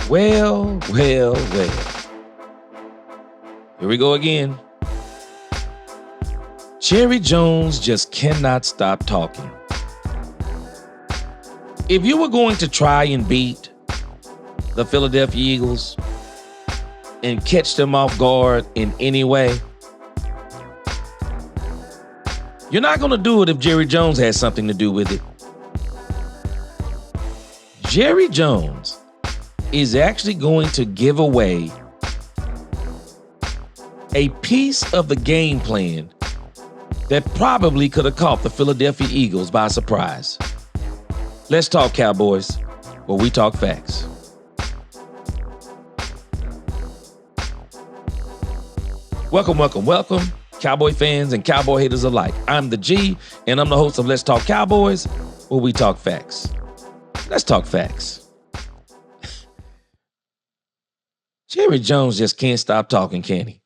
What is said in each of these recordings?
Well. Here we go again. Jerry Jones just cannot stop talking. If you were going to try and beat the Philadelphia Eagles and catch them off guard in any way, you're not going to do it if Jerry Jones has something to do with it. Jerry Jones is actually going to give away a piece of the game plan that probably could have caught the Philadelphia Eagles by surprise. Let's talk Cowboys, where we talk facts. Welcome, Cowboy fans and Cowboy haters alike. I'm the G, and I'm the host of Let's Talk Cowboys, where we talk facts. Let's talk facts. Jerry Jones just can't stop talking, can he?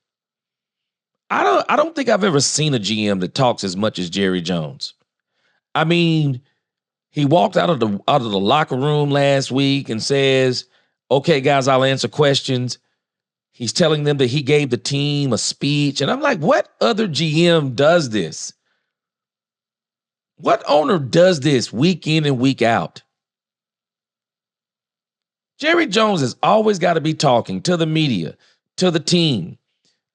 I don't think I've ever seen a GM that talks as much as Jerry Jones. I mean, he walked out of the locker room last week and says, "Okay, guys, I'll answer questions." He's telling them that he gave the team a speech. And I'm like, what other GM does this? What owner does this week in and week out? Jerry Jones has always got to be talking to the media, to the team.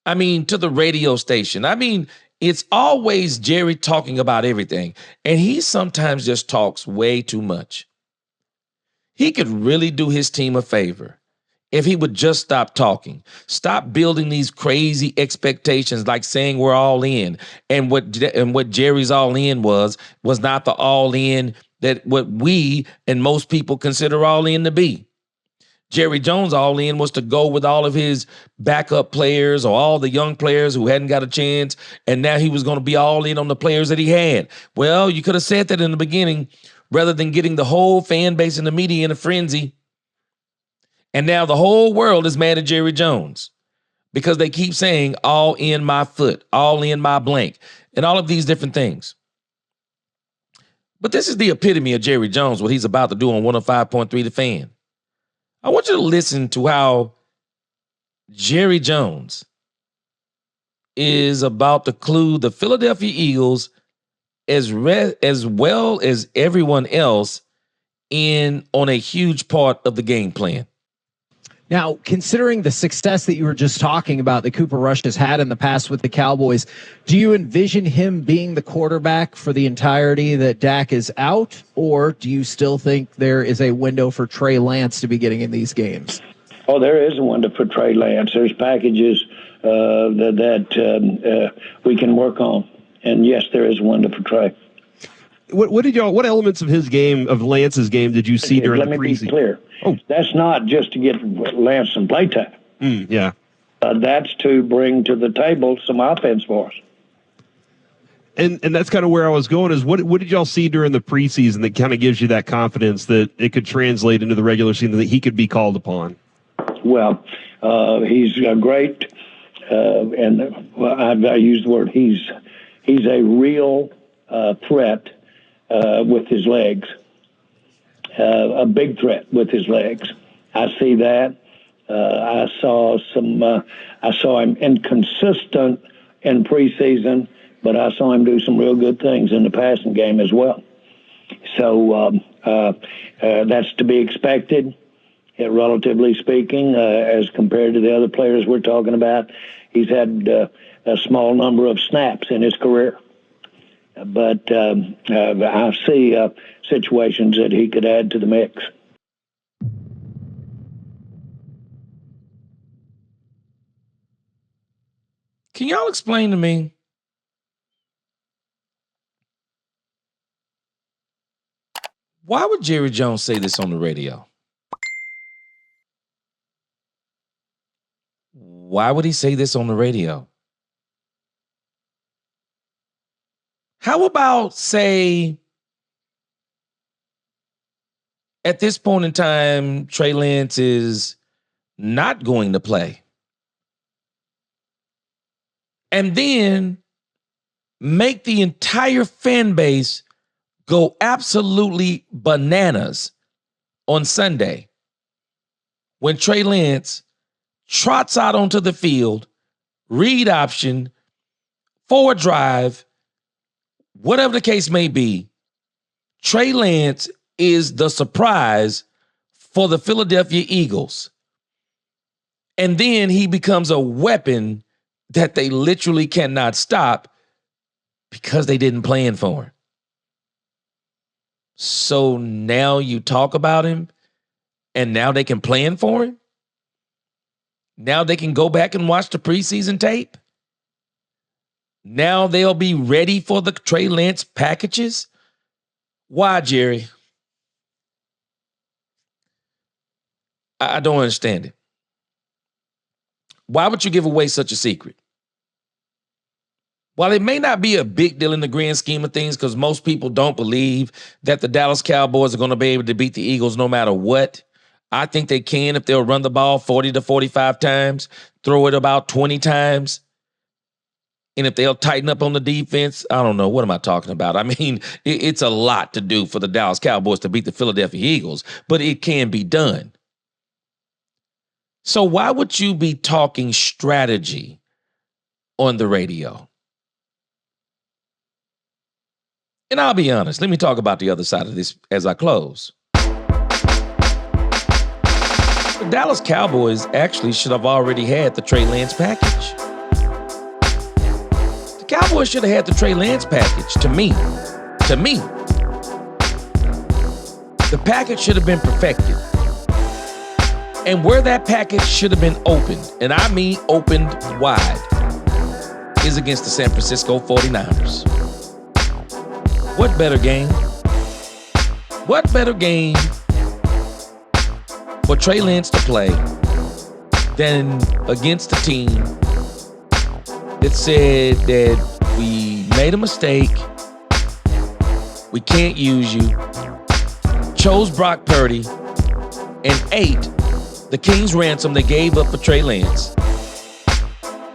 To the radio station. It's always Jerry talking about everything. And he sometimes just talks way too much. He could really do his team a favor if he would just stop talking, stop building these crazy expectations, like saying we're all in. And what Jerry's all in was not the all in that what we and most people consider all in to be. Jerry Jones all in was to go with all of his backup players or all the young players who hadn't got a chance, and now he was going to be all in on the players that he had. Well, you could have said that in the beginning rather than getting the whole fan base and the media in a frenzy. And now the whole world is mad at Jerry Jones because they keep saying all in my foot, all in my blank, and all of these different things. But this is the epitome of Jerry Jones, what he's about to do on 105.3 The Fan. I want you to listen to how Jerry Jones is about to clue the Philadelphia Eagles as well as everyone else in on a huge part of the game plan. Now, considering the success that you were just talking about that Cooper Rush has had in the past with the Cowboys, do you envision him being the quarterback for the entirety that Dak is out, or do you still think there is a window for Trey Lance to be getting in these games? Oh, there is a window for Trey Lance. There's packages that we can work on. And, yes, there is a window for Trey. What elements of his game, of Lance's game, did you see during the preseason? Let me be clear. That's not just to get Lance some playtime. Yeah. That's to bring to the table some offense for us. And that's kind of where I was going is what did y'all see during the preseason that kind of gives you that confidence that it could translate into the regular season, that he could be called upon? Well, he's great, and I use the word he's a real threat with his legs. A big threat with his legs. I see that. I saw him inconsistent in preseason, but I saw him do some real good things in the passing game as well. So that's to be expected, relatively speaking, as compared to the other players we're talking about. He's had a small number of snaps in his career. But I see situations that he could add to the mix. Can y'all explain to me why would Jerry Jones say this on the radio? Why would he say this on the radio? How about, say, at this point in time, Trey Lance is not going to play? And then make the entire fan base go absolutely bananas on Sunday when Trey Lance trots out onto the field, read option, forward drive, whatever the case may be, Trey Lance is the surprise for the Philadelphia Eagles. And then he becomes a weapon that they literally cannot stop because they didn't plan for him. So now you talk about him, and now they can plan for him? Now they can go back and watch the preseason tape? Now they'll be ready for the Trey Lance packages? Why, Jerry? I don't understand it. Why would you give away such a secret? While it may not be a big deal in the grand scheme of things, because most people don't believe that the Dallas Cowboys are going to be able to beat the Eagles no matter what, I think they can if they'll run the ball 40 to 45 times, throw it about 20 times. And if they'll tighten up on the defense, I don't know. What am I talking about? I mean, it's a lot to do for the Dallas Cowboys to beat the Philadelphia Eagles, but it can be done. So why would you be talking strategy on the radio? And I'll be honest, let me talk about the other side of this as I close. The Dallas Cowboys actually should have already had the Trey Lance package. The Cowboys should have had the Trey Lance package, to me. The package should have been perfected. And where that package should have been opened, and I mean opened wide, is against the San Francisco 49ers. What better game? What better game for Trey Lance to play than against a team that said that we made a mistake, we can't use you, chose Brock Purdy, and ate the King's ransom they gave up for Trey Lance,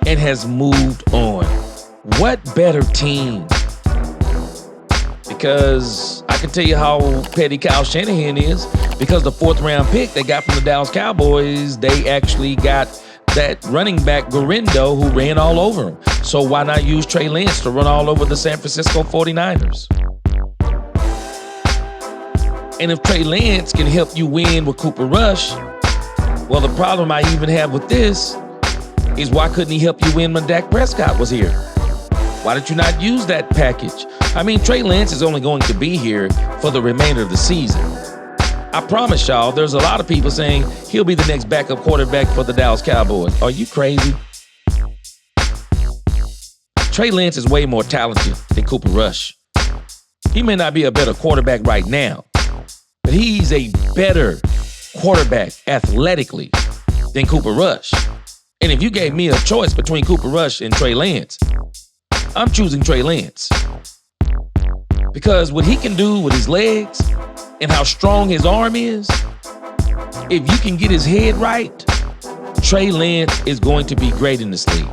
and has moved on. What better team? Because I can tell you how petty Kyle Shanahan is, because the 4th round pick they got from the Dallas Cowboys, they actually got that running back Gorindo who ran all over him. So why not use Trey Lance to run all over the San Francisco 49ers? And if Trey Lance can help you win with Cooper Rush, well, the problem I even have with this is why couldn't he help you win when Dak Prescott was here? Why did you not use that package? I mean, Trey Lance is only going to be here for the remainder of the season. I promise y'all, there's a lot of people saying he'll be the next backup quarterback for the Dallas Cowboys. Are you crazy? Trey Lance is way more talented than Cooper Rush. He may not be a better quarterback right now, but he's a better quarterback athletically than Cooper Rush. And if you gave me a choice between Cooper Rush and Trey Lance, I'm choosing Trey Lance. Because what he can do with his legs and how strong his arm is, if you can get his head right, Trey Lance is going to be great in this league.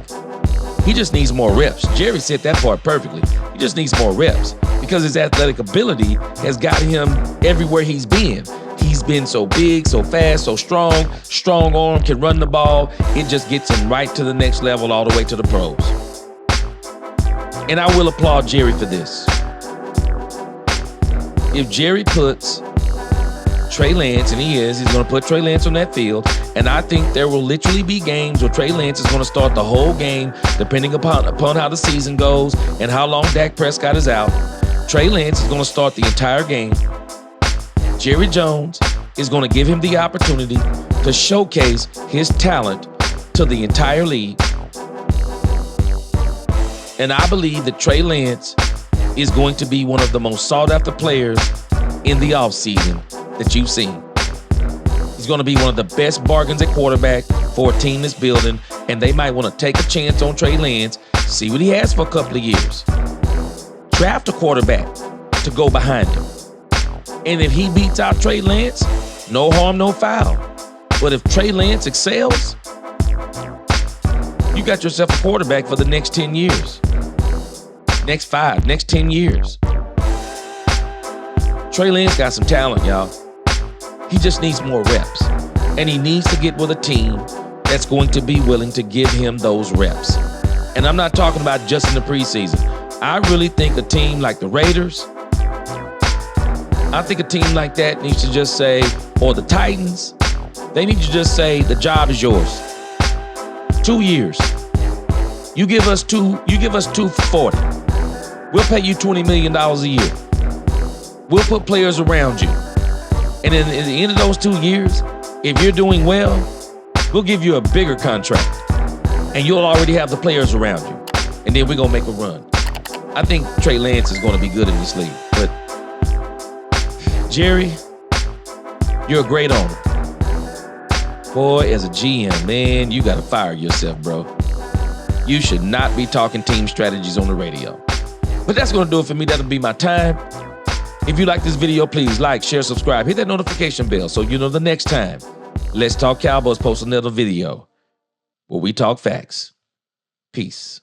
He just needs more reps. Jerry said that part perfectly. He just needs more reps because his athletic ability has got him everywhere he's been. He's been so big, so fast, so strong arm, can run the ball. It just gets him right to the next level, all the way to the pros. And I will applaud Jerry for this. If Jerry puts Trey Lance, and he's going to put Trey Lance on that field, and I think there will literally be games where Trey Lance is going to start the whole game, depending upon how the season goes and how long Dak Prescott is out. Trey Lance is going to start the entire game. Jerry Jones is going to give him the opportunity to showcase his talent to the entire league. And I believe that Trey Lance is going to be one of the most sought-after players in the offseason that you've seen. He's going to be one of the best bargains at quarterback for a team that's building, and they might want to take a chance on Trey Lance, see what he has for a couple of years. Draft a quarterback to go behind him. And if he beats out Trey Lance, no harm, no foul. But if Trey Lance excels, you got yourself a quarterback for the next 10 years. Next 5, next 10 years. Trey Lance got some talent, y'all. He just needs more reps. And he needs to get with a team that's going to be willing to give him those reps. And I'm not talking about just in the preseason. I really think a team like the Raiders, I think a team like that needs to just say, or the Titans, they need to just say, the job is yours. 2 years. You give us two for 40. We'll pay you $20 million a year. We'll put players around you. And in the end of those 2 years, if you're doing well, we'll give you a bigger contract. And you'll already have the players around you. And then we're going to make a run. I think Trey Lance is going to be good in this league. But, Jerry, you're a great owner. Boy, as a GM, man, you got to fire yourself, bro. You should not be talking team strategies on the radio. But that's going to do it for me. That'll be my time. If you like this video, please like, share, subscribe. Hit that notification bell so you know the next time Let's Talk Cowboys posts another video where we talk facts. Peace.